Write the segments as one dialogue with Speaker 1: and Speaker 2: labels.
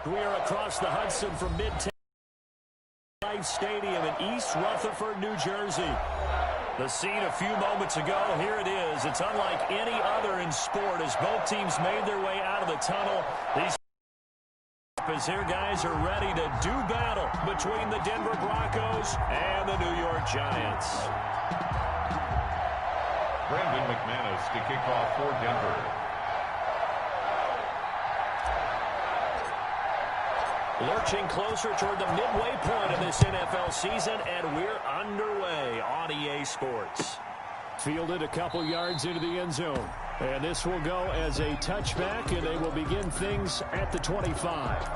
Speaker 1: We are across the Hudson from Midtown Stadium in East Rutherford, New Jersey. The scene a few moments ago, here it is. It's unlike any other in sport as both teams made their way out of the tunnel. These here guys are ready to do battle between the Denver Broncos and the New York Giants.
Speaker 2: Brandon McManus to kick off for Denver.
Speaker 1: Lurching closer toward the midway point of this NFL season, and we're underway on EA Sports. Fielded a couple yards into the end zone. And this will go as a touchback, and they will begin things at the 25.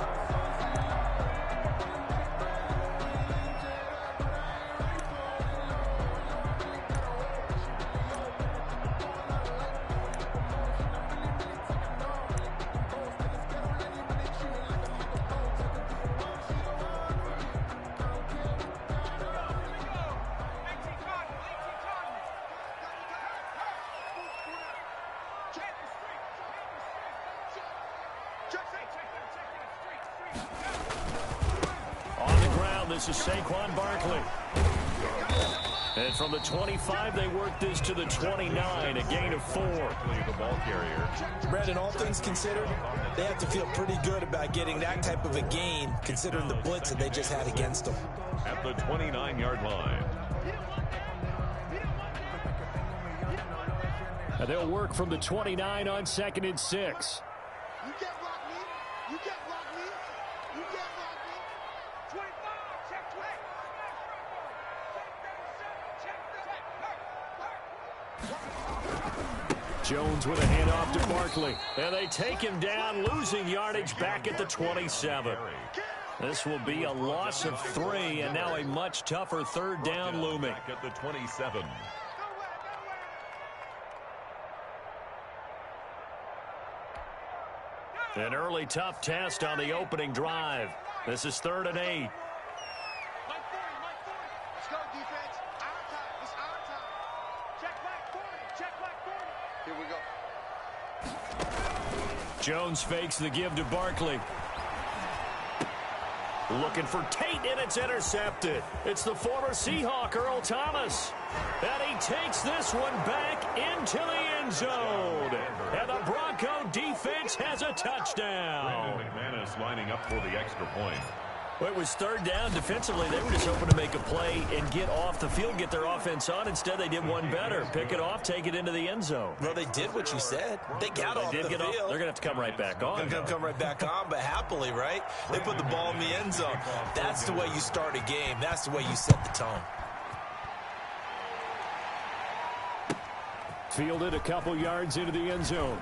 Speaker 1: This is Saquon Barkley. And from the 25, they work this to the 29, a gain of 4.
Speaker 2: The ball carrier.
Speaker 3: Brandon, all things considered, they have to feel pretty good about getting that type of a gain, considering the blitz that they just had against them.
Speaker 2: At the 29-yard line.
Speaker 1: And they'll work from the 29 on 2nd and 6.
Speaker 4: You can't block me. You can't block me. You can't block me. 25, check 20.
Speaker 1: Jones with a handoff to Barkley. And they take him down, losing yardage back at the 27. This will be a loss of 3, and now a much tougher 3rd down looming.
Speaker 2: Back at the 27.
Speaker 1: An early tough test on the opening drive. This is 3rd and 8.
Speaker 4: Let's go, defense. Our time. It's our time. Check back 40. Check back 40. Here we go.
Speaker 1: Jones fakes the give to Barkley. Looking for Tate, and it's intercepted. It's the former Seahawk, Earl Thomas. And he takes this one back into the end zone. And the Bronco defense has a touchdown.
Speaker 2: Brandon McManus lining up for the extra point.
Speaker 1: Well, it was 3rd down. Defensively, they were just hoping to make a play and get off the field, get their offense on. Instead, they did one better. Pick it off, take it into the end zone.
Speaker 3: Well, they did what you said. They got off the field.
Speaker 1: They're going to have to come right back on.
Speaker 3: They're going to come right back on, but happily, right? They put the ball in the end zone. That's the way you start a game. That's the way you set the tone.
Speaker 1: Fielded a couple yards into the end zone.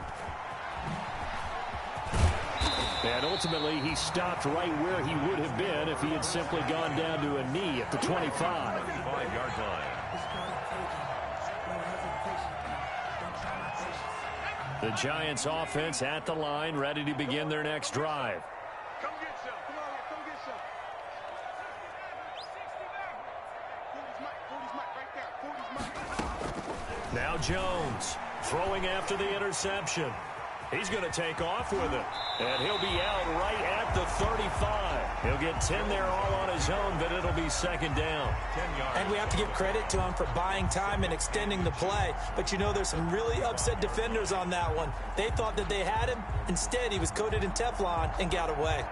Speaker 1: And ultimately, he stopped right where he would have been if he had simply gone down to a knee at the 25.
Speaker 2: 5-yard line.
Speaker 1: The Giants offense at the line, ready to begin their next drive.
Speaker 4: Come get some. Come on here. Come get some. 40's Mike right there. 40's Mike.
Speaker 1: Now Jones throwing after the interception. He's going to take off with it. And he'll be out right at the 35. He'll get 10 there all on his own, but it'll be 2nd down.
Speaker 2: 10 yards.
Speaker 3: And we have to give credit to him for buying time and extending the play. But, you know, there's some really upset defenders on that one. They thought that they had him. Instead, he was coated in Teflon and got away.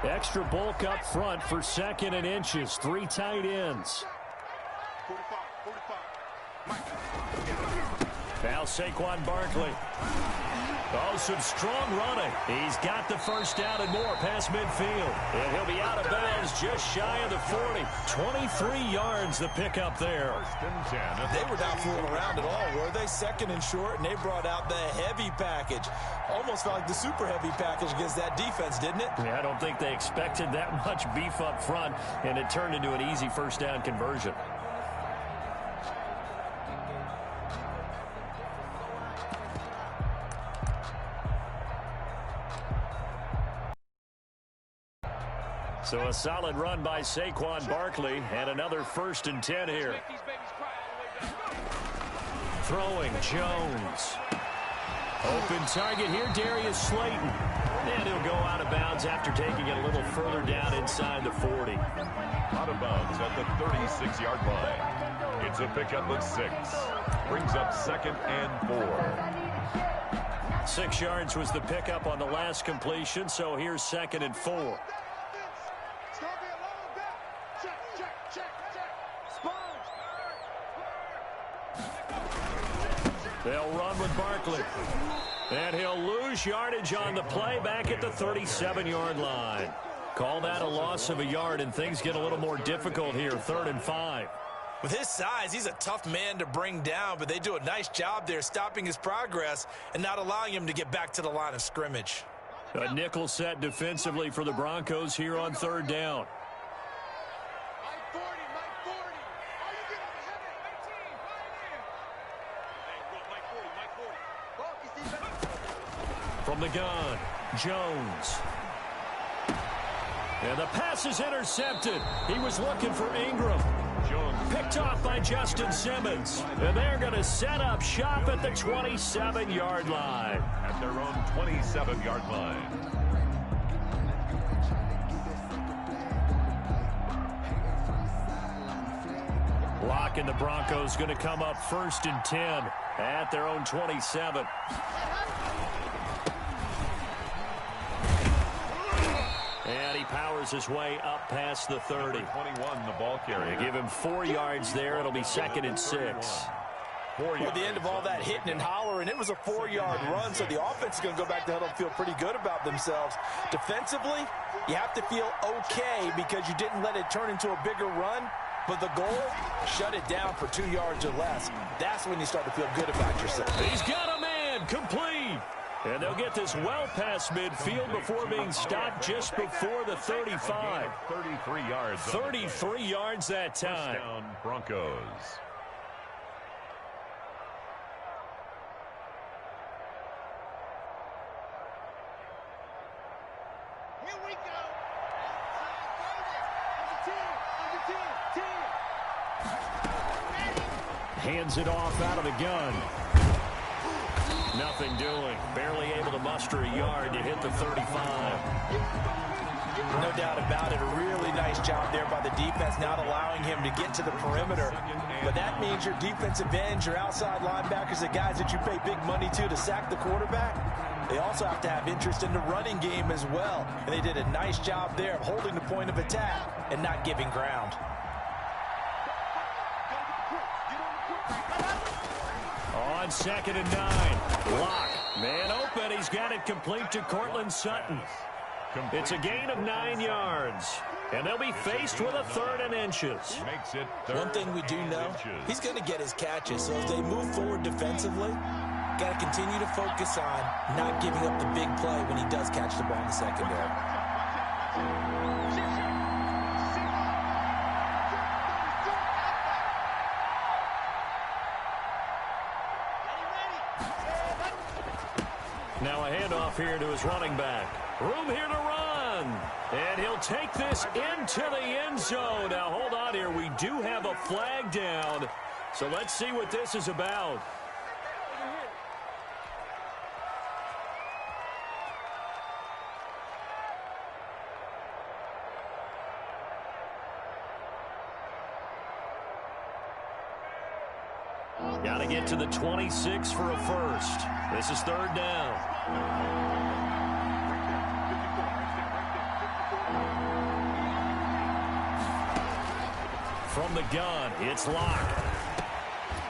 Speaker 1: Extra bulk up front for 2nd and inches. 3 tight ends.
Speaker 4: 45.
Speaker 1: Now Saquon Barkley. Oh, some strong running. He's got the first down and more past midfield. And he'll be out of bounds just shy of the 40. 23 yards the pickup there.
Speaker 3: They were not fooling around at all, were they? 2nd and short, and they brought out the heavy package. Almost felt like the super heavy package against that defense, didn't it?
Speaker 1: Yeah, I don't think they expected that much beef up front, and it turned into an easy first down conversion. So a solid run by Saquon Barkley, and another 1st and 10 here. Throwing Jones. Open target here, Darius Slayton. And he'll go out of bounds after taking it a little further down inside the 40.
Speaker 2: Out of bounds at the 36-yard line. It's a pickup of 6. Brings up 2nd and 4.
Speaker 1: 6 yards was the pickup on the last completion, so here's 2nd and 4. They'll run with Barkley. And he'll lose yardage on the play back at the 37-yard line. Call that a loss of a yard, and things get a little more difficult here, 3rd and 5.
Speaker 3: With his size, he's a tough man to bring down, but they do a nice job there stopping his progress and not allowing him to get back to the line of scrimmage.
Speaker 1: A nickel set defensively for the Broncos here on 3rd down. From the gun, Jones. And the pass is intercepted. He was looking for Ingram.
Speaker 2: Jones
Speaker 1: picked off by Justin Simmons. And they're going to set up shop at the 27-yard line.
Speaker 2: At their own 27-yard line.
Speaker 1: Lock and the Broncos going to come up 1st and 10 at their own 27. And he powers his way up past the 30.
Speaker 2: 21, the ball carrier.
Speaker 1: They give him 4 yards there. It'll be 2nd and 6.
Speaker 3: At the end of all that hitting and hollering, it was a 4-yard run, so the offense is going to go back to huddle and feel pretty good about themselves. Defensively, you have to feel okay because you didn't let it turn into a bigger run, but the goal, shut it down for 2 yards or less. That's when you start to feel good about yourself.
Speaker 1: He's got a man, complete. And they'll get this well past midfield before being stopped just before the 35.
Speaker 2: 33 yards.
Speaker 1: 33 yards that time.
Speaker 2: First down, Broncos.
Speaker 4: Here we go.
Speaker 1: Hands it off out of the gun. Nothing doing. Barely able to muster a yard to hit the 35.
Speaker 3: No doubt about it. A really nice job there by the defense, not allowing him to get to the perimeter. But that means your defensive ends, your outside linebackers, the guys that you pay big money to sack the quarterback, they also have to have interest in the running game as well. And they did a nice job there of holding the point of attack and not giving ground.
Speaker 1: On 2nd and 9. Lock. Man open. He's got it complete to Cortland Sutton. It's a gain of 9 yards. And they'll be faced with a 3rd and inches.
Speaker 2: Makes it
Speaker 3: One thing we do know, he's going to get his catches. So as they move forward defensively, got to continue to focus on not giving up the big play when he does catch the ball in the secondary.
Speaker 1: Now a handoff here to his running back. Room here to run. And he'll take this into the end zone. Now hold on here. We do have a flag down. So let's see what this is about. Got to get to the 26 for a first. This is 3rd down. From the gun, it's Lock.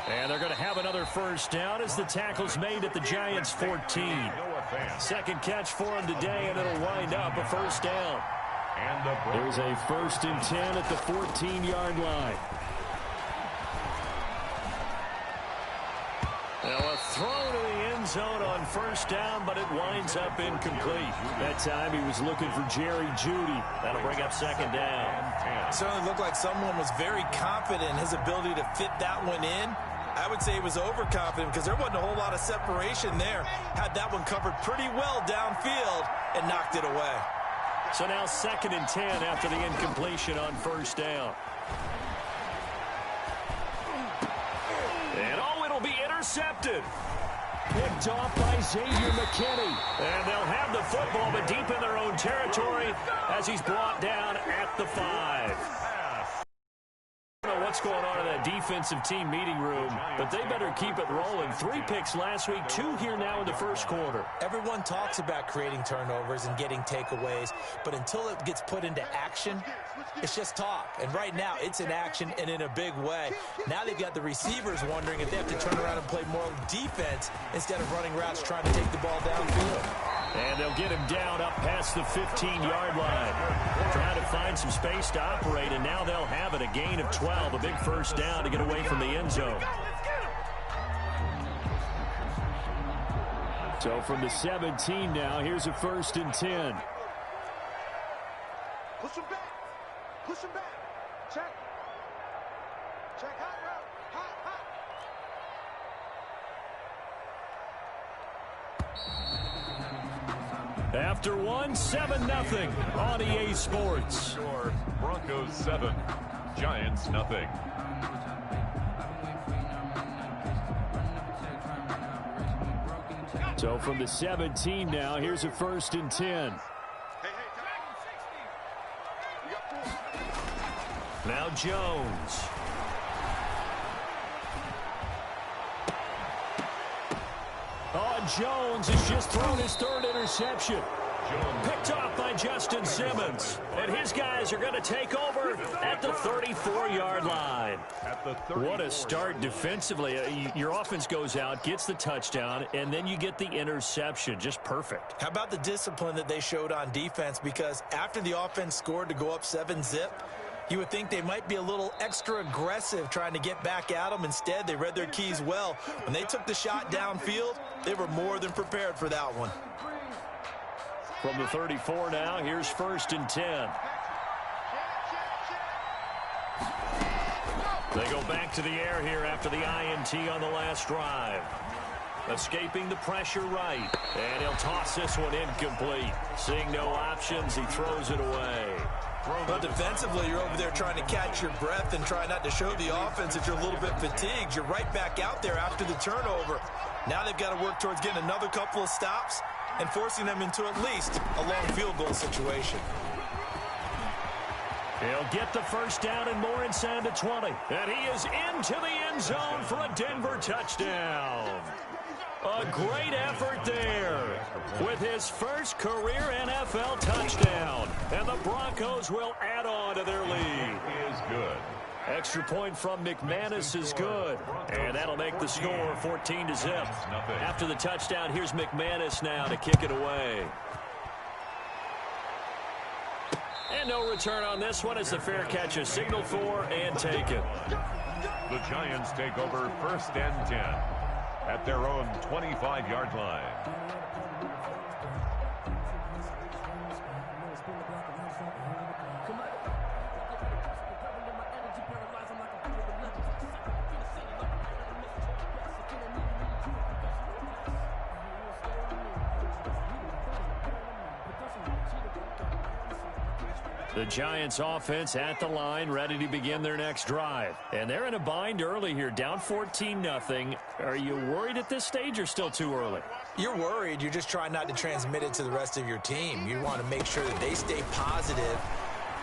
Speaker 1: And they're going to have another first down as the tackle's made at the Giants' 14. Second catch for him today, and it'll wind up a first down. There's a 1st and 10 at the 14-yard line. Now a throw to the end zone on first down, but it winds up incomplete. That time he was looking for Jerry Jeudy. That'll bring up 2nd down.
Speaker 3: It certainly looked like someone was very confident in his ability to fit that one in. I would say he was overconfident because there wasn't a whole lot of separation there. Had that one covered pretty well downfield and knocked it away.
Speaker 1: So now 2nd and 10 after the incompletion on first down. And oh, it'll be intercepted. Picked off by Xavier McKinney. And they'll have the football, but deep in their own territory as he's brought down at the 5. I don't know what's going on in that defensive team meeting room, but they better keep it rolling. 3 picks last week, 2 here now in the first quarter.
Speaker 3: Everyone talks about creating turnovers and getting takeaways, but until it gets put into action, it's just talk. And right now, it's in action and in a big way. Now they've got the receivers wondering if they have to turn around and play more defense instead of running routes trying to take the ball downfield.
Speaker 1: And they'll get him down up past the 15-yard line. Trying to find some space to operate, and now they'll have it. A gain of 12, a big first down to get away from the end zone. So from the 17 now, here's a 1st and 10.
Speaker 4: Push him back. Push him back. Check. Check. Hot route. Hot, hot.
Speaker 1: After 7-0 on EA Sports.
Speaker 2: Score, Broncos 7, Giants nothing.
Speaker 1: So from the 17 now, here's a 1st and 10. Now Jones. Jones has just thrown his 3rd interception. Picked off by Justin Simmons. And his guys are going to take over at the 34-yard line. What a start defensively. Your offense goes out, gets the touchdown, and then you get the interception. Just perfect.
Speaker 3: How about the discipline that they showed on defense? Because after the offense scored to go up 7-zip, you would think they might be a little extra aggressive trying to get back at them. Instead, they read their keys well. When they took the shot downfield, they were more than prepared for that one.
Speaker 1: From the 34 now, here's 1st and 10. They go back to the air here after the INT on the last drive. Escaping the pressure right. And he'll toss this one incomplete. Seeing no options, he throws it away.
Speaker 3: Well, defensively, you're over there trying to catch your breath and try not to show the offense that you're a little bit fatigued. You're right back out there after the turnover. Now they've got to work towards getting another couple of stops and forcing them into at least a long field goal situation.
Speaker 1: He'll get the 1st down and more inside the 20. And he is into the end zone for a Denver touchdown. A great effort there with his first career NFL touchdown. And the Broncos will add on to their lead.
Speaker 2: Is good.
Speaker 1: Extra point from McManus is good. And that'll make the score 14-0. After the touchdown, here's McManus now to kick it away. And no return on this one as the fair catch is signaled for and taken.
Speaker 2: The Giants take over 1st and 10 at their own 25-yard line.
Speaker 1: The Giants offense at the line, ready to begin their next drive. And they're in a bind early here, down 14-0. Are you worried at this stage or still too early?
Speaker 3: You're worried. You're just trying not to transmit it to the rest of your team. You want to make sure that they stay positive.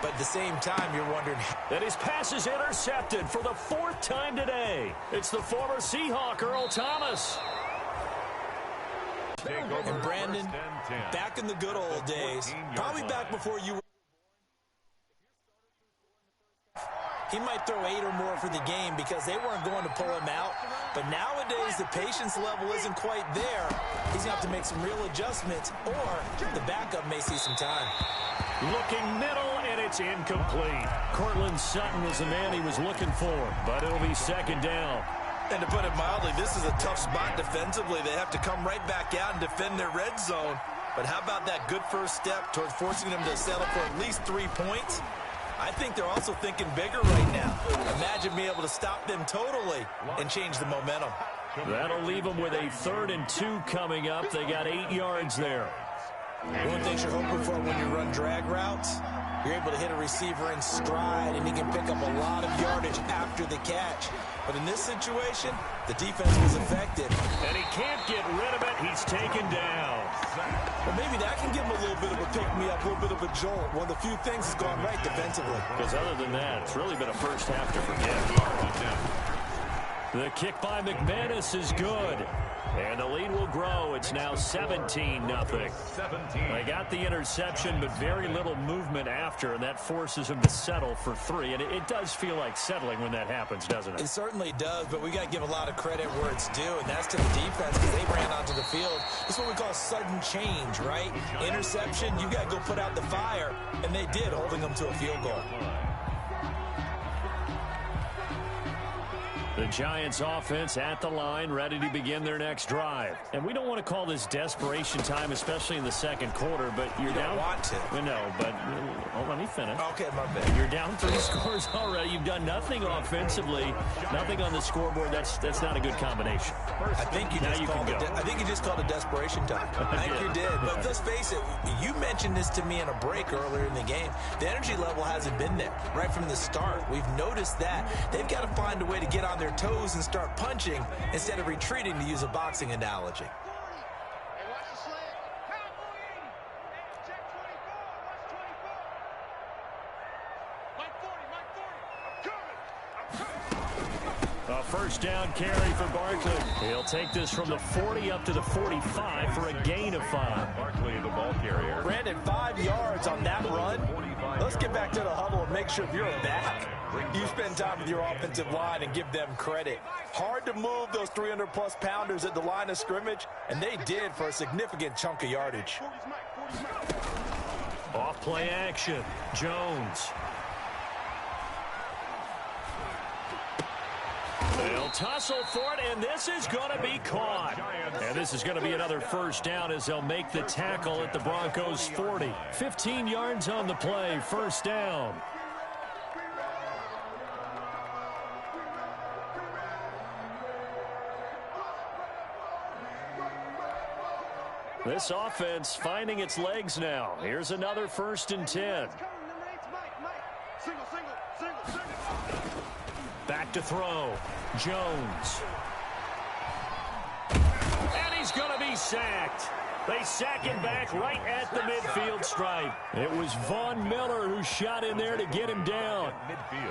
Speaker 3: But at the same time, you're wondering.
Speaker 1: And his pass is intercepted for the 4th time today. It's the former Seahawk, Earl Thomas.
Speaker 3: And Brandon, back in the good old days, probably back before you were. He might throw 8 or more for the game because they weren't going to pull him out. But nowadays, the patience level isn't quite there. He's going to have to make some real adjustments, or the backup may see some time.
Speaker 1: Looking middle, and it's incomplete. Cortland Sutton was the man he was looking for, but it'll be 2nd down.
Speaker 3: And to put it mildly, this is a tough spot defensively. They have to come right back out and defend their red zone. But how about that good first step towards forcing them to settle for at least 3 points? I think they're also thinking bigger right now. Imagine being able to stop them totally and change the momentum.
Speaker 1: That'll leave them with a 3rd and 2 coming up. They got 8 yards there.
Speaker 3: One thing you're hoping for when you run drag routes, You're able to hit a receiver in stride, and he can pick up a lot of yardage after the catch. But in this situation, the defense was effective.
Speaker 1: And he can't get rid of it. He's taken down.
Speaker 3: Well, maybe that can give him a little bit of a pick-me-up, a little bit of a jolt. One of the few things that's gone right defensively.
Speaker 1: Because other than that, it's really been a first half to forget. The kick by McManus is good. And the lead will grow. It's now 17-0. They got the interception, but very little movement after, and that forces them to settle for 3. And it does feel like settling when that happens, doesn't it?
Speaker 3: It certainly does, but we got to give a lot of credit where it's due, and that's to the defense because they ran onto the field. It's what we call sudden change, right? Interception, you got to go put out the fire, and they did, holding them to a field goal.
Speaker 1: The Giants offense at the line, ready to begin their next drive. And we don't want to call this desperation time, especially in the second quarter, but you're down.
Speaker 3: You don't want to.
Speaker 1: No, but let me finish.
Speaker 3: Okay, my bad.
Speaker 1: You're down 3 scores already. You've done nothing offensively, nothing on the scoreboard. That's not a good combination.
Speaker 3: I think you just called it desperation time. I think you did. But let's face it, you mentioned this to me in a break earlier in the game. The energy level hasn't been there right from the start. We've noticed that. They've got to find a way to get on their toes and start punching instead of retreating, to use a boxing analogy.
Speaker 1: A first down carry for Barkley. He'll take this from the 40 up to the 45 for a gain of 5.
Speaker 2: Barkley, the ball carrier.
Speaker 3: Brandon, 5 yards on that run. Let's get back to the huddle and make sure if you're a back, you spend time with your offensive line and give them credit. Hard to move those 300-plus pounders at the line of scrimmage, and they did for a significant chunk of yardage.
Speaker 1: Off play action. Jones. They'll tussle for it, and this is going to be caught. And this is going to be another first down as they'll make the tackle at the Broncos' 40. 15 yards on the play, first down. This offense finding its legs now. Here's another 1st and 10. Back to throw. Jones. And he's going to be sacked. They sack him back right at the midfield stripe. It was Von Miller who shot in there to get him down.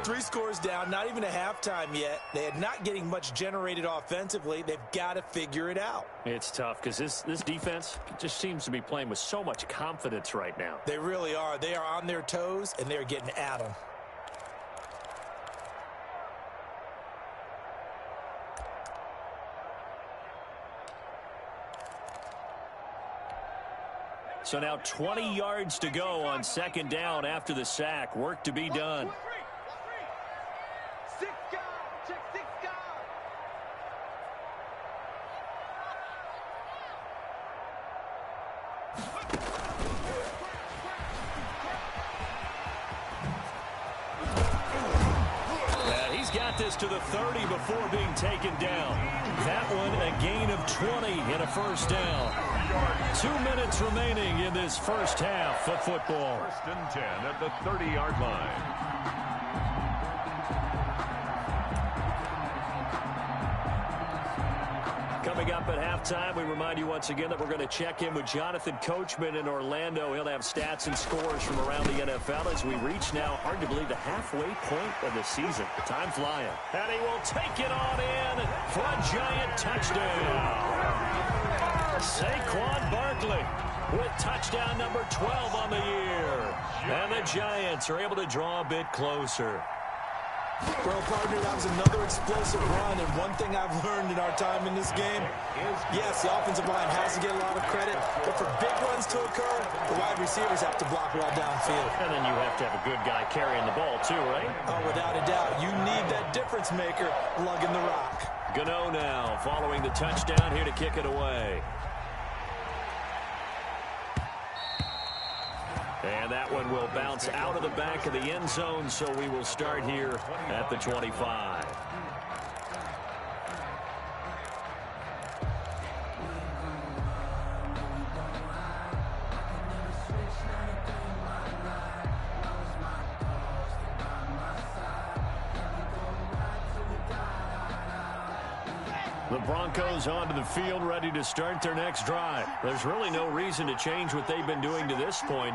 Speaker 3: 3 scores down, not even a halftime yet. They are not getting much generated offensively. They've got to figure it out.
Speaker 1: It's tough because this defense just seems to be playing with so much confidence right now.
Speaker 3: They really are. They are on their toes, and they're getting at them.
Speaker 1: So now 20 yards to go on 2nd down after the sack. Work to be done. He's got this to the 30 before being taken down. That one a gain of 20 and a first down. 2 minutes remaining in this first half of football.
Speaker 2: 1st and 10 at the 30-yard line.
Speaker 1: Coming up at halftime, we remind you once again that we're going to check in with Jonathan Coachman in Orlando. He'll have stats and scores from around the NFL as we reach now, hard to believe, the halfway point of the season. The time flying. And he will take it on in for a giant touchdown. Saquon Barkley with touchdown number 12 on the year. And the Giants are able to draw a bit closer.
Speaker 3: Well, partner, that was another explosive run, and one thing I've learned in our time in this game is, yes, the offensive line has to get a lot of credit, but for big runs to occur, the wide receivers have to block well downfield.
Speaker 1: And then you have to have a good guy carrying the ball, too, right?
Speaker 3: Oh, without a doubt. You need that difference maker lugging the rock.
Speaker 1: Gano now following the touchdown here to kick it away. And that one will bounce out of the back of the end zone, so we will start here at the 25. The Broncos onto the field, ready to start their next drive. There's really no reason to change what they've been doing to this point.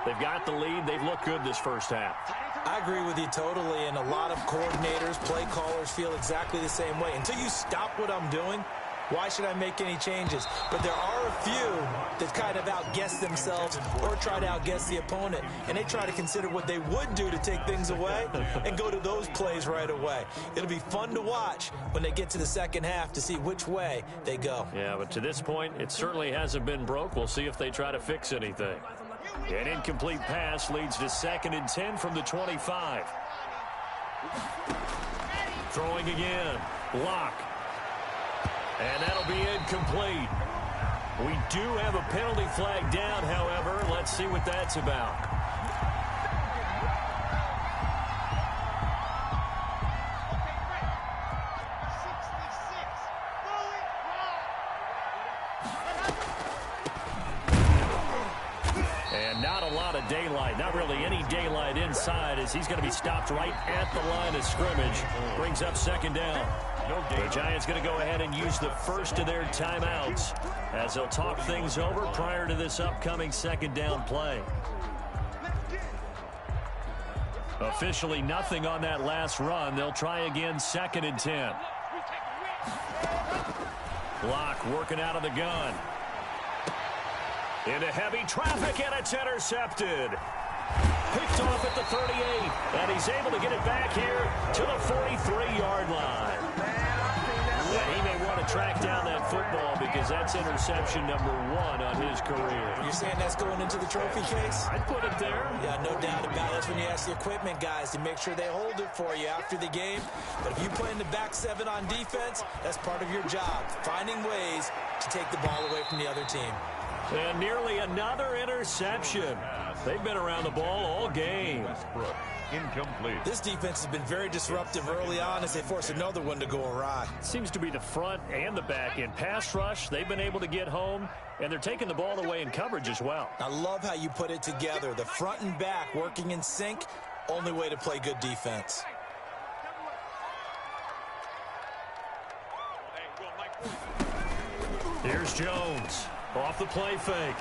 Speaker 1: They've got the lead. They've looked good this first half.
Speaker 3: I agree with you totally, and a lot of coordinators, play callers feel exactly the same way. Until you stop what I'm doing, why should I make any changes? But there are a few that kind of outguess themselves or try to outguess the opponent, and they try to consider what they would do to take things away and go to those plays right away. It'll be fun to watch when they get to the second half to see which way they go.
Speaker 1: Yeah, but to this point, it certainly hasn't been broke. We'll see if they try to fix anything. An incomplete pass leads to 2nd and 10 from the 25. Throwing again. Lock. And that'll be incomplete. We do have a penalty flag down, however. Let's see what that's about. And not a lot of daylight. Not really any daylight inside as he's going to be stopped right at the line of scrimmage. Brings up 2nd down. The Giants going to go ahead and use the first of their timeouts as they'll talk things over prior to this upcoming 2nd down play. Officially nothing on that last run. They'll try again 2nd and 10. Lock working out of the gun. Into heavy traffic, and it's intercepted. Picked off at the 38, and he's able to get it back here to the 43-yard line. And he may want to track down that football because that's interception number 1 on his career.
Speaker 3: You're saying that's going into the trophy case?
Speaker 1: I'd put it there.
Speaker 3: Yeah, no doubt about it. That's when you ask the equipment guys to make sure they hold it for you after the game. But if you play in the back 7 on defense, that's part of your job, finding ways to take the ball away from the other team.
Speaker 1: And nearly another interception. They've been around the ball all game.
Speaker 2: Incomplete.
Speaker 3: This defense has been very disruptive early on as they force another one to go awry.
Speaker 1: Seems to be the front and the back. In pass rush, they've been able to get home, and they're taking the ball away in coverage as well.
Speaker 3: I love how you put it together. The front and back working in sync, only way to play good defense.
Speaker 1: Here's Jones. Off the play fake.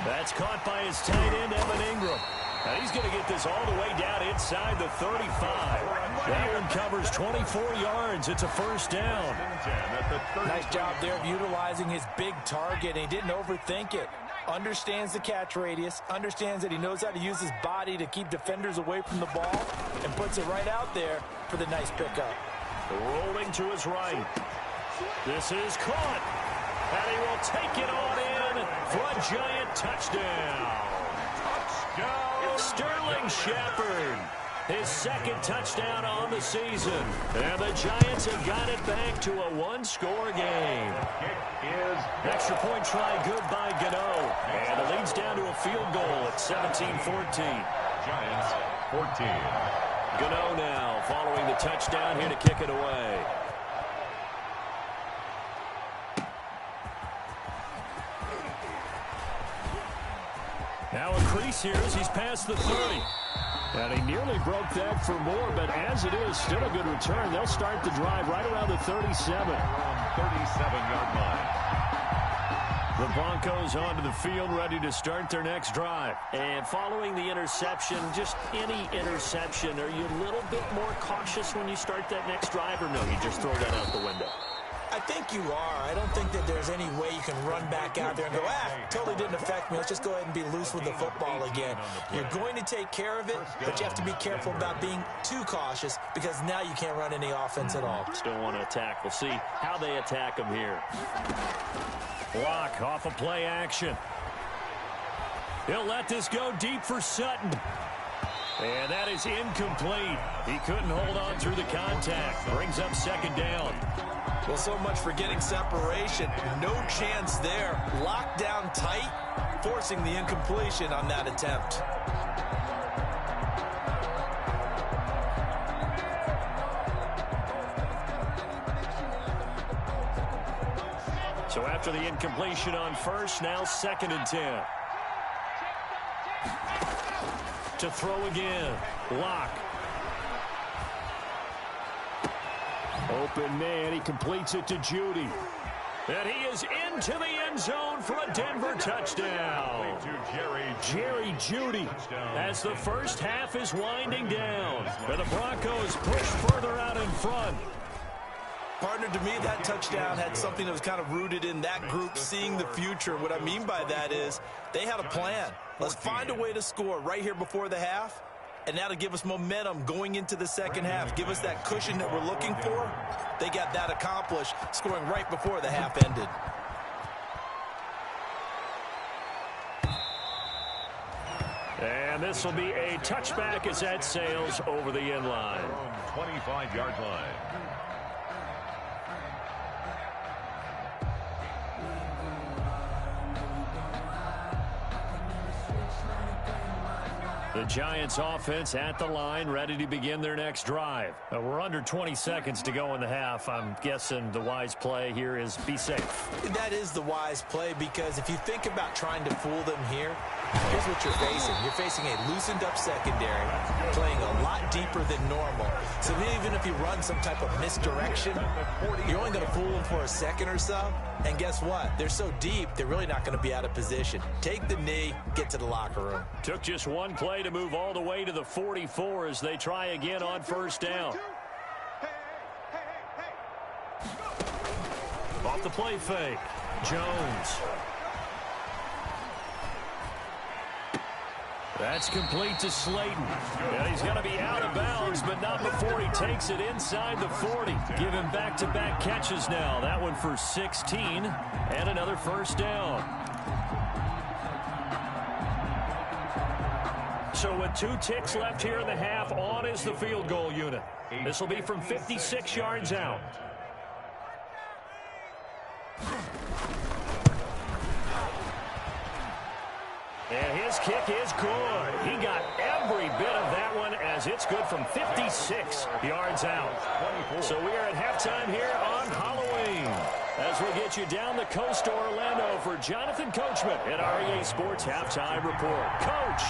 Speaker 1: That's caught by his tight end, Evan Ingram. And he's going to get this all the way down inside the 35. That one covers 24 yards. It's a first down.
Speaker 3: Nice job there of utilizing his big target, and he didn't overthink it. Understands the catch radius, understands that he knows how to use his body to keep defenders away from the ball, and puts it right out there for the nice pickup.
Speaker 1: Rolling to his right. This is caught. And he will take it on in for a Giant touchdown. Sterling Shepard, his 2nd touchdown on the season. And the Giants have got it back to a 1-score game. Extra point try good by Gano. And it leads down to a field goal at 17-14.
Speaker 2: Giants 14.
Speaker 1: Gano now following the touchdown here to kick it away. Now a crease here as he's past the 30. And he nearly broke that for more, but as it is, still a good return. They'll start the drive right around the 37.
Speaker 2: 37-yard line.
Speaker 1: The Broncos onto the field, ready to start their next drive. And following the interception, just any interception, are you a little bit more cautious when you start that next drive, or no, you just throw that out the window?
Speaker 3: I think you are. I don't think that there's any way you can run back out there and go, totally didn't affect me. Let's just go ahead and be loose with the football again. You're going to take care of it, but you have to be careful about being too cautious because now you can't run any offense at all.
Speaker 1: Still want to attack. We'll see how they attack them here. Block off of play action. He'll let this go deep for Sutton. And that is incomplete. He couldn't hold on through the contact. Brings up 2nd down.
Speaker 3: Well, so much for getting separation. No chance there. Locked down tight, forcing the incompletion on that attempt.
Speaker 1: So after the incompletion on first, now 2nd and 10. To throw again. Lock. Open man, he completes it to Judy. And he is into the end zone for a Denver touchdown. Jerry Judy as the first half is winding down. And the Broncos push further out in front.
Speaker 3: Partner, to me, that touchdown had something that was kind of rooted in that group seeing the future. What I mean by that is they had a plan. Let's find a way to score right here before the half, and that'll give us momentum going into the second half. Give us that cushion that we're looking for. They got that accomplished, scoring right before the half ended.
Speaker 1: And this will be a touchback as that sails over the end line.
Speaker 2: 25-yard line.
Speaker 1: The Giants offense at the line, ready to begin their next drive. We're under 20 seconds to go in the half. I'm guessing the wise play here is be safe.
Speaker 3: That is the wise play, because if you think about trying to fool them here, here's what you're facing. You're facing a loosened up secondary, playing a lot deeper than normal. So even if you run some type of misdirection, you're only going to fool them for a second or so. And guess what? They're so deep, they're really not going to be out of position. Take the knee, get to the locker room.
Speaker 1: Took just one play to move all the way to the 44 as they try again on first down. Off the play fake. Jones. That's complete to Slayton. And he's going to be out of bounds, but not before he takes it inside the 40. Give him back-to-back catches now. That one for 16 and another first down. So with 2 ticks left here in the half, on is the field goal unit. This will be from 56 yards out. And his kick is good. He got every bit of that one as it's good from 56 yards out. So we are at halftime here on Halloween as we get you down the coast to Orlando for Jonathan Coachman at our EA Sports Halftime Report. Coach,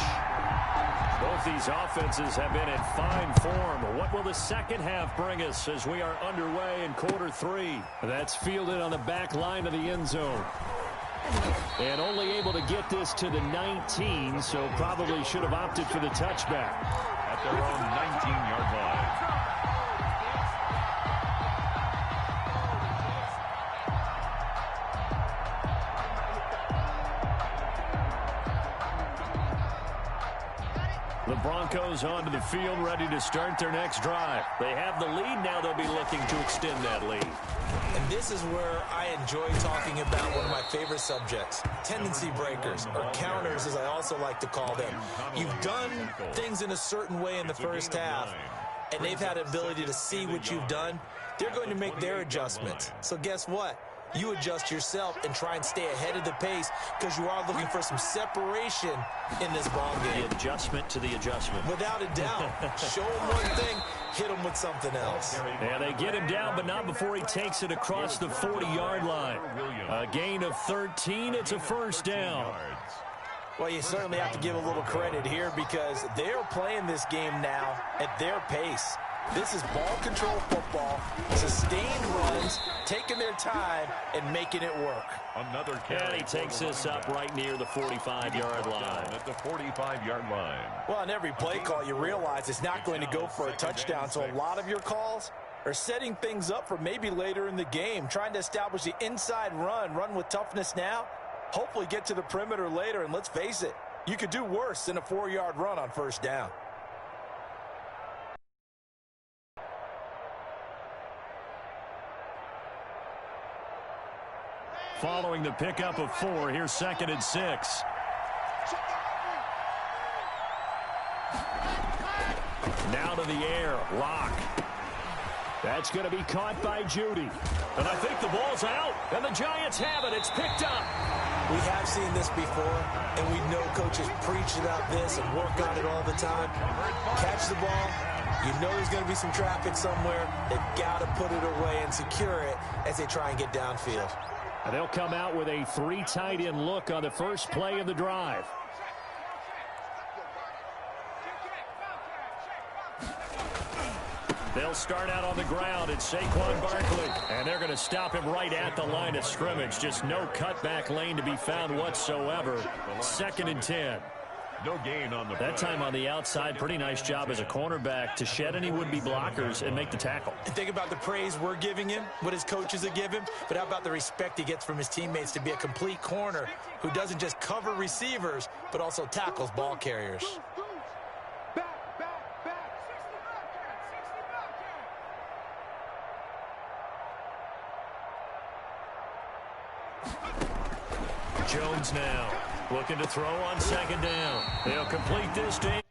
Speaker 1: both these offenses have been in fine form. What will the second half bring us as we are underway in quarter 3? That's fielded on the back line of the end zone. And only able to get this to the 19, so probably should have opted for the touchback.
Speaker 2: At their own 19-yard line.
Speaker 1: The Broncos onto the field, ready to start their next drive. They have the lead. Now they'll be looking to extend that lead.
Speaker 3: And this is where I enjoy talking about one of my favorite subjects, tendency breakers, or counters as I also like to call them. You've done things in a certain way in the first half, and they've had an ability to see what you've done. They're going to make their adjustments. So guess what? You adjust yourself and try and stay ahead of the pace because you are looking for some separation in this ball game.
Speaker 1: The adjustment to the adjustment.
Speaker 3: Without a doubt. Show him one thing, hit him with something else.
Speaker 1: Yeah, they get him down, but not before he takes it across the 40-yard line. A gain of 13. It's a first down.
Speaker 3: Well, you certainly have to give a little credit here because they're playing this game now at their pace. This is ball control football, sustained runs, taking their time, and making it work.
Speaker 2: Another carry.
Speaker 1: And he takes this up right near the 45-yard line.
Speaker 2: At the 45-yard line.
Speaker 3: Well, on every play call, you realize it's not going to go for a touchdown, so a lot of your calls are setting things up for maybe later in the game, trying to establish the inside run with toughness now, hopefully get to the perimeter later, and let's face it, you could do worse than a 4-yard run on first down.
Speaker 1: Following the pickup of 4, here's 2nd and 6. Now to the air, Lock. That's going to be caught by Judy. And I think the ball's out, and the Giants have it. It's picked up.
Speaker 3: We have seen this before, and we know coaches preach about this and work on it all the time. Catch the ball. You know there's going to be some traffic somewhere. They've got to put it away and secure it as they try and get downfield.
Speaker 1: And they'll come out with a 3 tight end look on the first play of the drive. They'll start out on the ground. It's Saquon Barkley. And they're going to stop him right at the line of scrimmage. Just no cutback lane to be found whatsoever. 2nd and 10.
Speaker 2: No gain on the
Speaker 1: that time on the outside. Pretty nice job as a cornerback to shed any would-be blockers and make the tackle.
Speaker 3: Think about the praise we're giving him, what his coaches have given him, but how about the respect he gets from his teammates to be a complete corner who doesn't just cover receivers, but also tackles ball carriers.
Speaker 1: Jones now looking to throw on 2nd down. They'll complete this to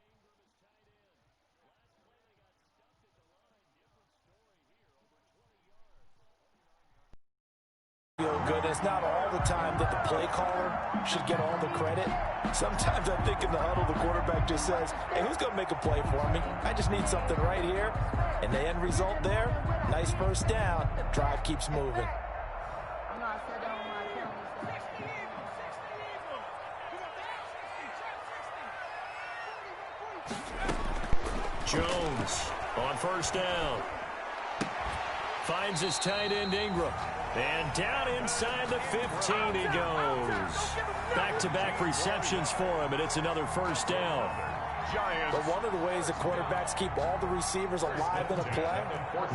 Speaker 3: feel good. It's not all the time that the play caller should get all the credit. Sometimes I think in the huddle, the quarterback just says, hey, who's going to make a play for me? I just need something right here. And the end result there, nice first down. Drive keeps moving.
Speaker 1: Jones on 1st down. Finds his tight end Ingram. And down inside the 15 he goes. Back-to-back receptions for him, and it's another 1st down.
Speaker 3: But one of the ways the quarterbacks keep all the receivers alive in a play,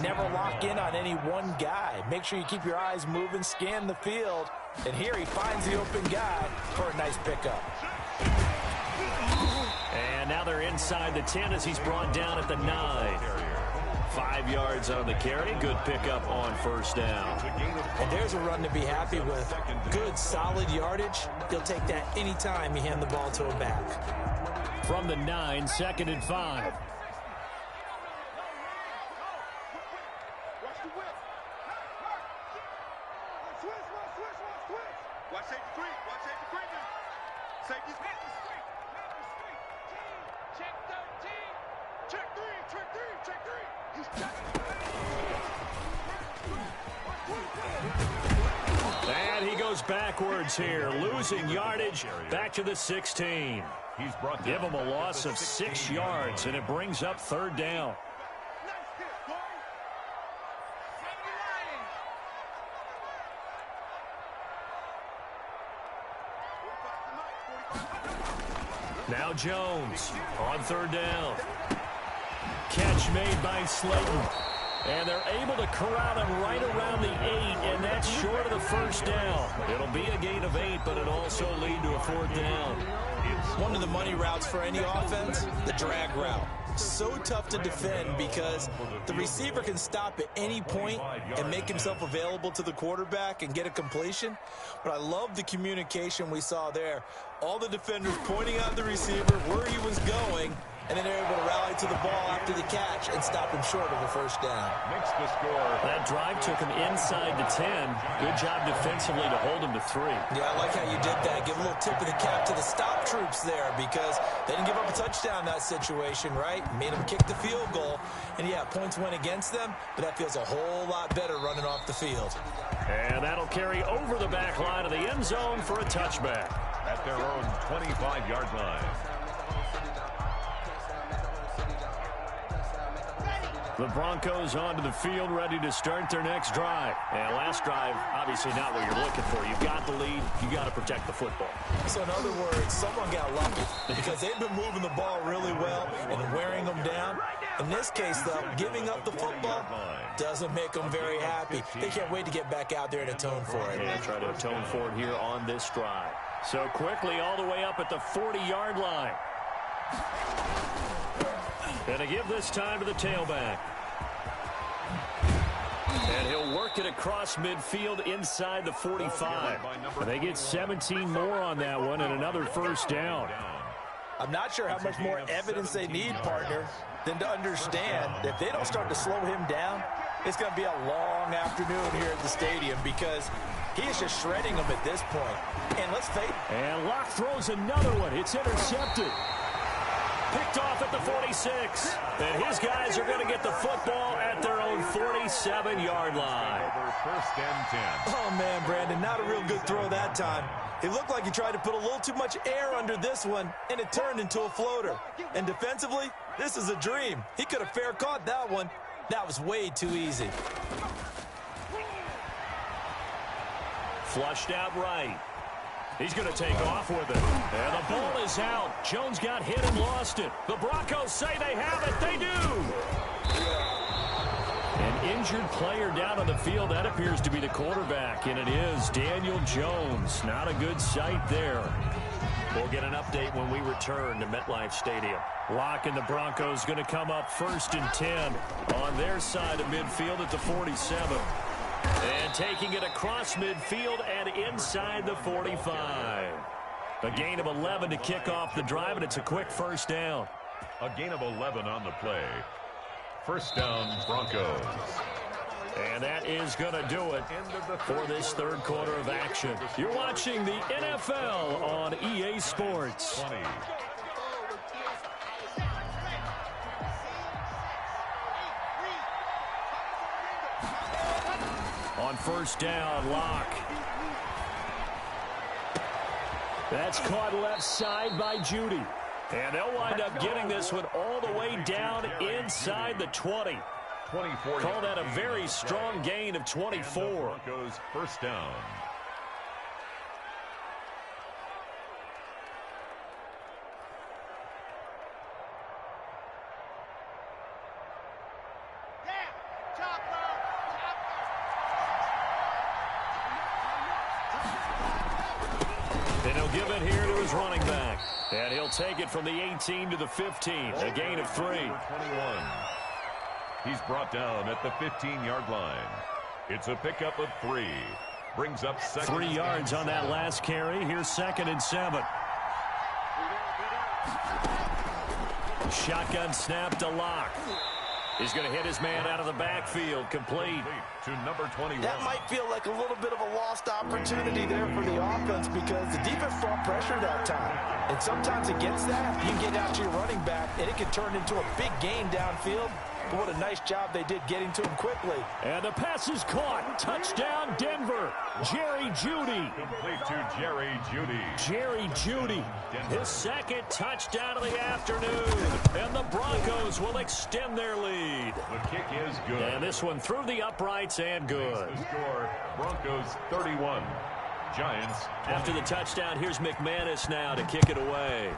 Speaker 3: never lock in on any one guy. Make sure you keep your eyes moving, scan the field, and here he finds the open guy for a nice pickup.
Speaker 1: And now they're inside the 10 as he's brought down at the 9. 5 yards on the carry. Good pickup on 1st down.
Speaker 3: And there's a run to be happy with. Good, solid yardage. He'll take that anytime you hand the ball to a back.
Speaker 1: From the 9, 2nd and 5.
Speaker 4: Watch safety 3. Watch safety 3 now. Safety's check 13. Check 3. Check 3. Check 3. He's checking.
Speaker 1: And he goes backwards here, losing yardage back to the 16. Give him a loss of 6 yards, and it brings up 3rd down. Now Jones on 3rd down. Catch made by Slayton. And they're able to corral him right around the 8, and that's short of the 1st down. It'll be a gain of 8, but it'll also lead to a 4th down.
Speaker 3: One of the money routes for any offense, the drag route. So tough to defend because the receiver can stop at any point and make himself available to the quarterback and get a completion. But I love the communication we saw there. All the defenders pointing out the receiver where he was going, and then they're able to rally to the ball after the catch and stop him short of a 1st down.
Speaker 2: Makes the score.
Speaker 1: That drive took him inside the 10. Good job defensively to hold him to 3.
Speaker 3: Yeah, I like how you did that. Give a little tip of the cap to the stop troops there because they didn't give up a touchdown in that situation, right? Made them kick the field goal. And, yeah, points went against them, but that feels a whole lot better running off the field.
Speaker 1: And that'll carry over the back line of the end zone for a touchback.
Speaker 2: At their own 25-yard line.
Speaker 1: The Broncos onto the field, ready to start their next drive. And last drive, obviously not what you're looking for. You've got the lead. You got to protect the football.
Speaker 3: So in other words, someone got lucky because they've been moving the ball really well and wearing them down. In this case, though, giving up the football doesn't make them very happy. They can't wait to get back out there and atone for it.
Speaker 1: And try to atone for it here on this drive. So quickly all the way up at the 40-yard line. Going to give this time to the tailback. And he'll work it across midfield inside the 45. And they get 17 more on that one and another 1st down.
Speaker 3: I'm not sure how much more evidence they need, partner, than to understand that if they don't start to slow him down, it's going to be a long afternoon here at the stadium because he is just shredding them at this point. And let's face it.
Speaker 1: And Locke throws another one. It's intercepted. Picked off at the 46. And his guys are going to get the football at their own 47-yard line.
Speaker 2: 1st and 10.
Speaker 3: Oh, man, Brandon, not a real good throw that time. It looked like he tried to put a little too much air under this one, and it turned into a floater. And defensively, this is a dream. He could have fair caught that one. That was way too easy.
Speaker 1: Flushed out right. He's going to take off with it. And the ball is out. Jones got hit and lost it. The Broncos say they have it. They do. An injured player down on the field. That appears to be the quarterback, and it is Daniel Jones. Not a good sight there. We'll get an update when we return to MetLife Stadium. Locke and the Broncos going to come up 1st and 10 on their side of midfield at the 47. And taking it across midfield and inside the 45. A gain of 11 to kick off the drive, and it's a quick first down.
Speaker 2: A gain of 11 on the play. First down, Broncos.
Speaker 1: And that is going to do it for this third quarter of action. You're watching the NFL on EA Sports.
Speaker 2: 20.
Speaker 1: On first down, Locke. That's caught left side by Judy. And they'll wind up getting this one all the way down inside the 20.
Speaker 2: 24.
Speaker 1: Call that a very strong gain of 24.
Speaker 2: Broncos first down.
Speaker 1: And he'll give it here to his running back. And he'll take it from the 18 to the 15. A gain of 3.
Speaker 2: 21. He's brought down at the 15-yard line. It's a pickup of 3. Brings up
Speaker 1: 3 yards on that last carry. Here's 2nd and 7. Shotgun snap to Locke. He's going to hit his man out of the backfield. Complete.
Speaker 2: To number 21.
Speaker 3: That might feel like a little bit of a lost opportunity there for the offense because the defense brought pressure that time. And sometimes against that, you can get out to your running back, and it can turn into a big gain downfield. But what a nice job they did getting to him quickly.
Speaker 1: And the pass is caught. Touchdown, Denver. Jerry Jeudy.
Speaker 2: Complete to Jerry Jeudy.
Speaker 1: Jerry Jeudy. His 2nd touchdown of the afternoon. And the Broncos will extend their lead.
Speaker 2: The kick is good.
Speaker 1: And this one through the uprights and good.
Speaker 2: The score, Broncos 31. Giants 20.
Speaker 1: After the touchdown, here's McManus now to kick it away.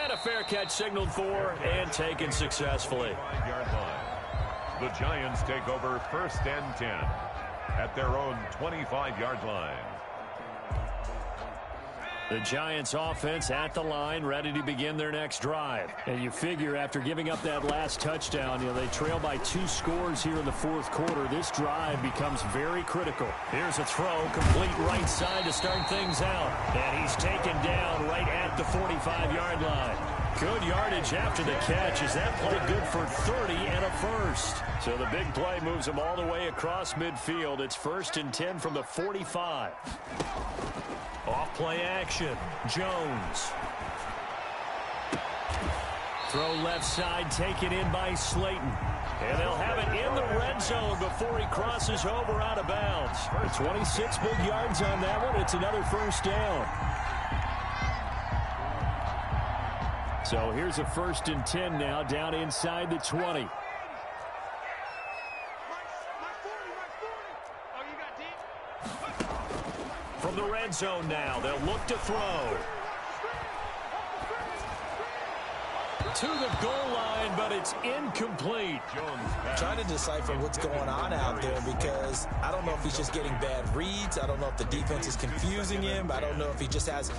Speaker 1: And a fair catch signaled for and taken successfully.
Speaker 2: 5-yard line. The Giants take over 1st and 10 at their own 25-yard line.
Speaker 1: The Giants offense at the line, ready to begin their next drive. And you figure after giving up that last touchdown, they trail by 2 scores here in the 4th quarter. This drive becomes very critical. Here's a throw, complete right side to start things out. And he's taken down right at the 45-yard line. Good yardage after the catch. Is that play good for 30 and a first? So the big play moves him all the way across midfield. It's 1st and 10 from the 45. Off play action. Jones. Throw left side, taken in by Slayton. And they'll have it in the red zone before he crosses over out of bounds. 26 big yards on that one. It's another first down. So here's a 1st and 10 now down inside the 20. From the red zone now, they'll look to throw. To the goal line, but it's incomplete.
Speaker 3: Trying to decipher what's going on out there because I don't know if he's just getting bad reads. I don't know if the defense is confusing him. I don't know if he just has,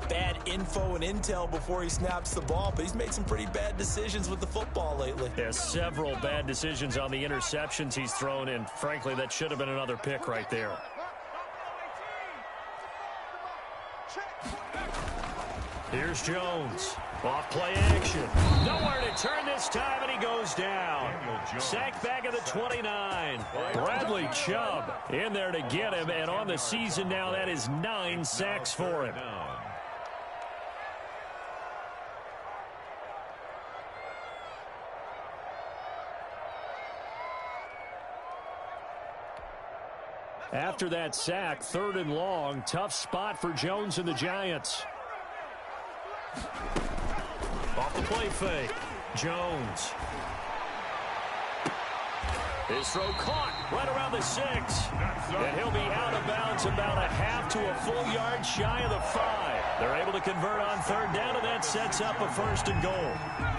Speaker 3: bad info and intel before he snaps the ball. But he's made some pretty bad decisions with the football lately.
Speaker 1: There's several bad decisions on the interceptions he's thrown, and frankly, that should have been another pick right there. Here's Jones. Off play action. Nowhere to turn this time, and he goes down. Sack back of the 29. Bradley Chubb in there to get him, and on the season now, that is 9 sacks for him. After that sack, 3rd and long, tough spot for Jones and the Giants. Off the play fake. Jones. His throw caught right around the 6. And he'll be out of bounds about a half to a full yard shy of the 5. They're able to convert on third down, and that sets up a 1st and goal.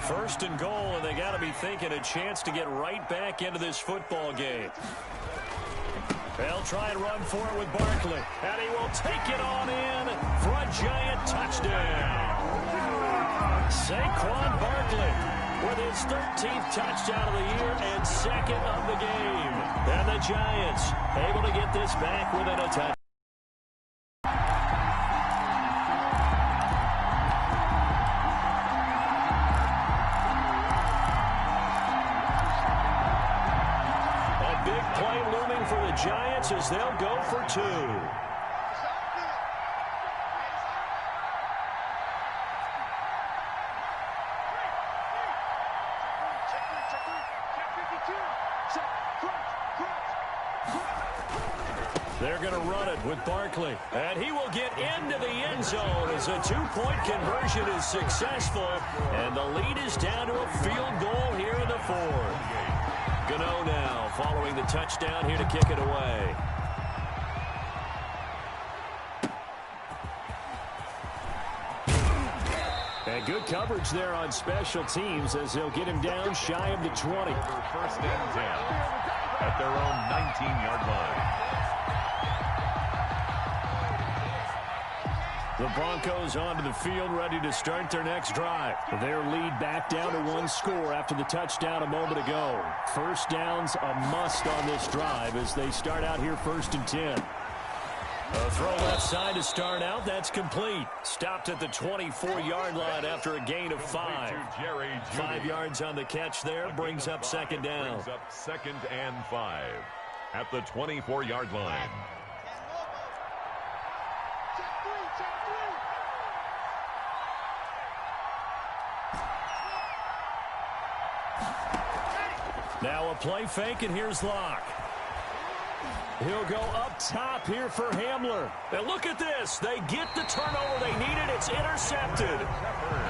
Speaker 1: 1st and goal, and they got to be thinking a chance to get right back into this football game. They'll try and run for it with Barkley. And he will take it on in for a giant touchdown. Saquon Barkley with his 13th touchdown of the year and 2nd of the game. And the Giants able to get this back within a touchdown. A big play looming for the Giants as they'll go for 2. They're going to run it with Barkley. And he will get into the end zone as a 2-point conversion is successful. And the lead is down to a field goal here in the 4th. Gano now following the touchdown here to kick it away. And good coverage there on special teams as they'll get him down shy of the 20.
Speaker 2: 1st and 10 at their own 19-yard line.
Speaker 1: The Broncos onto the field, ready to start their next drive. Their lead back down to 1 score after the touchdown a moment ago. 1st down's a must on this drive as they start out here 1st and 10. A throw left side to start out. That's complete. Stopped at the 24-yard line after a gain of 5. 5 yards on the catch there. Brings up 2nd down.
Speaker 2: Brings up 2nd and 5 at the 24-yard line.
Speaker 1: Now a play fake, and here's Locke. He'll go up top here for Hamler. And look at this. They get the turnover they needed. It's intercepted.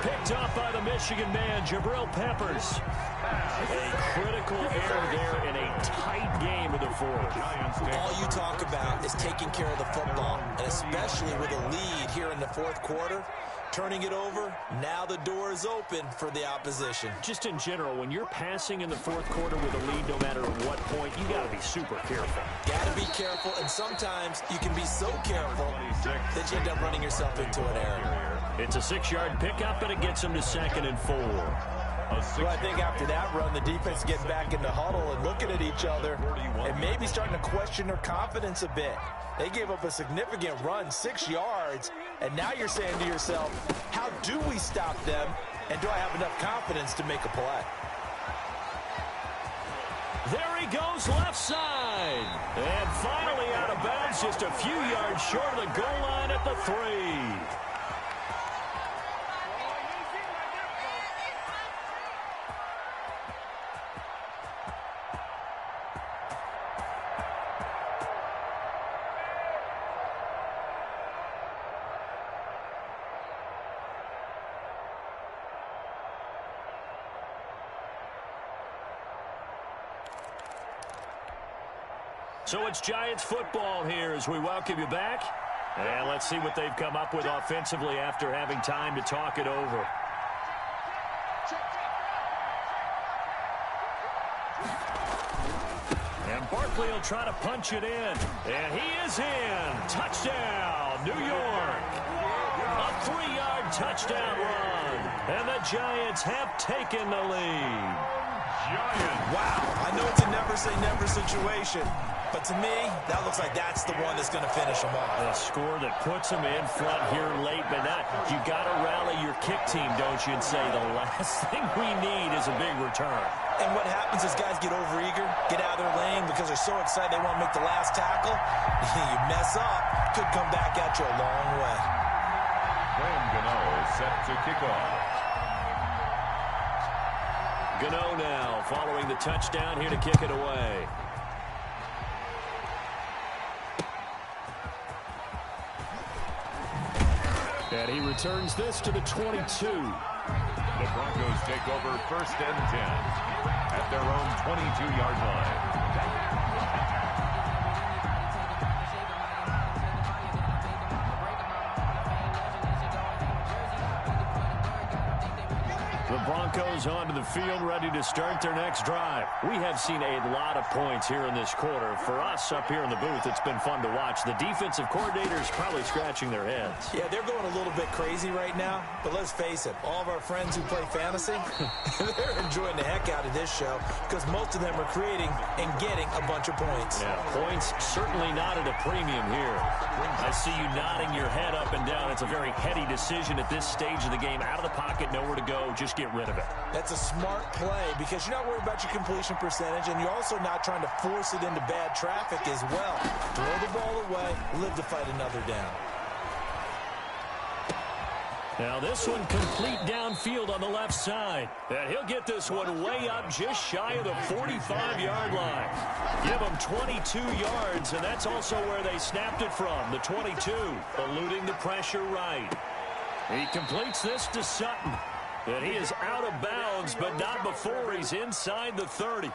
Speaker 1: Picked up by the Michigan man, Jabril Peppers. A critical error there in a tight game of the 4th.
Speaker 3: All you talk about is taking care of the football, and especially with a lead here in the 4th quarter. Turning it over, now the door is open for the opposition.
Speaker 1: Just in general, when you're passing in the 4th quarter with a lead, no matter at what point, you got to be super careful.
Speaker 3: Got to be careful, and sometimes you can be so careful that you end up running yourself into an error.
Speaker 1: It's a 6-yard pickup, and it gets them to 2nd and 4.
Speaker 3: Well, I think after that run, the defense getting back in the huddle and looking at each other and maybe starting to question their confidence a bit. They gave up a significant run, 6 yards, and now you're saying to yourself, how do we stop them, and do I have enough confidence to make a play?
Speaker 1: There he goes left side. And finally out of bounds, just a few yards short of the goal line at the 3. So it's Giants football here as we welcome you back. And let's see what they've come up with offensively after having time to talk it over. And Barkley will try to punch it in. And he is in. Touchdown, New York. A 3-yard touchdown run. And the Giants have taken the lead.
Speaker 3: Wow, I know it's a never-say-never situation. But to me, that looks like that's the one that's going to finish them off.
Speaker 1: A score that puts them in front here late, but not. You got to rally your kick team, don't you, and say the last thing we need is a big return.
Speaker 3: And what happens is guys get overeager, get out of their lane because they're so excited they want to make the last tackle. You mess up, could come back at you a long way.
Speaker 2: Graham Gano set to kick off.
Speaker 1: Gano now following the touchdown here to kick it away. And he returns this to the 22.
Speaker 2: The Broncos take over 1st and 10 at their own 22-yard line.
Speaker 1: The Broncos onto the field, ready to start their next drive. We have seen a lot of points here in this quarter. For us up here in the booth, it's been fun to watch. The defensive coordinators probably scratching their heads.
Speaker 3: Yeah, they're going a little bit crazy right now, but let's face it, all of our friends who play fantasy, they're enjoying the heck out of this show because most of them are creating and getting a bunch of points.
Speaker 1: Yeah, points certainly not at a premium here. I see you nodding your head up and down. It's a very heady decision at this stage of the game. Out of the pocket, nowhere to go, just get rid of it.
Speaker 3: That's a smart play because you're not worried about your completion percentage, and you're also not trying to force it into bad traffic as well. Throw the ball away, live to fight another down.
Speaker 1: Now this one complete downfield on the left side. And he'll get this one way up just shy of the 45-yard line. Give him 22 yards, and that's also where they snapped it from, the 22, eluding the pressure right. He completes this to Sutton. And he is out of bounds, but not before he's inside the 30.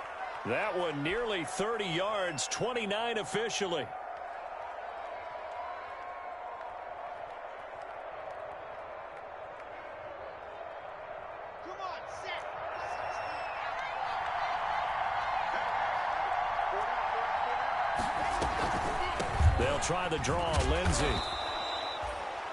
Speaker 1: That one nearly 30 yards, 29 officially.
Speaker 4: Come on, set.
Speaker 1: They'll try the draw, Lindsey.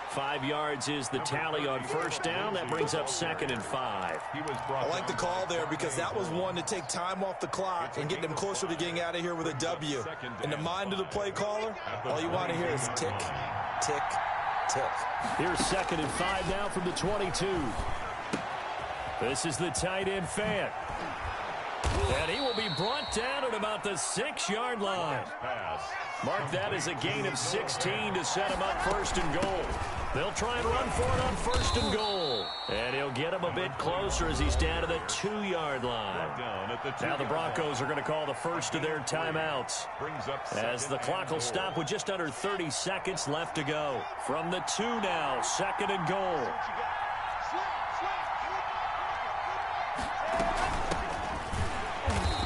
Speaker 1: 5 yards is the tally on first down. That brings up 2nd and 5.
Speaker 3: I like the call there because that was one to take time off the clock and get them closer to getting out of here with a W. In the mind of the play caller, all you want to hear is tick, tick, tick.
Speaker 1: Here's 2nd and 5 now from the 22. This is the tight end Fant. And he will be brought down at about the 6-yard line. Mark that as a gain of 16 to set him up 1st and goal. They'll try and run for it on 1st and goal. And he'll get him a bit closer as he's down to the 2-yard line. Now the Broncos are going to call the first of their timeouts, as the clock will stop with just under 30 seconds left to go. From the 2 now, 2nd and goal.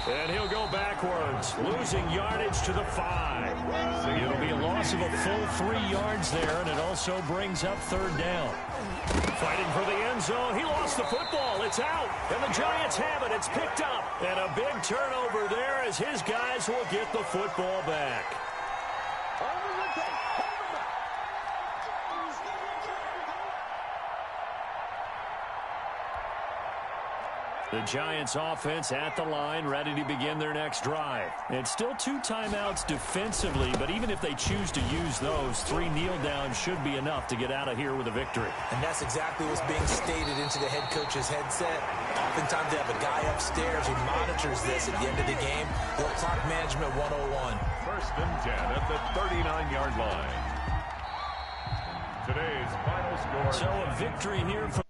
Speaker 1: And he'll go backwards, losing yardage to the 5. It'll be a loss of a full 3 yards there, and it also brings up 3rd down. Fighting for the end zone. He lost the football. It's out, and the Giants have it. It's picked up, and a big turnover there as his guys will get the football back. The Giants offense at the line, ready to begin their next drive. It's still 2 timeouts defensively, but even if they choose to use those, 3 kneel downs should be enough to get out of here with a victory.
Speaker 3: And that's exactly what's being stated into the head coach's headset. Oftentimes they have a guy upstairs who monitors this at the end of the game. Little clock management 101.
Speaker 2: 1st and 10 at the 39-yard line. Today's final score.
Speaker 1: So a victory here for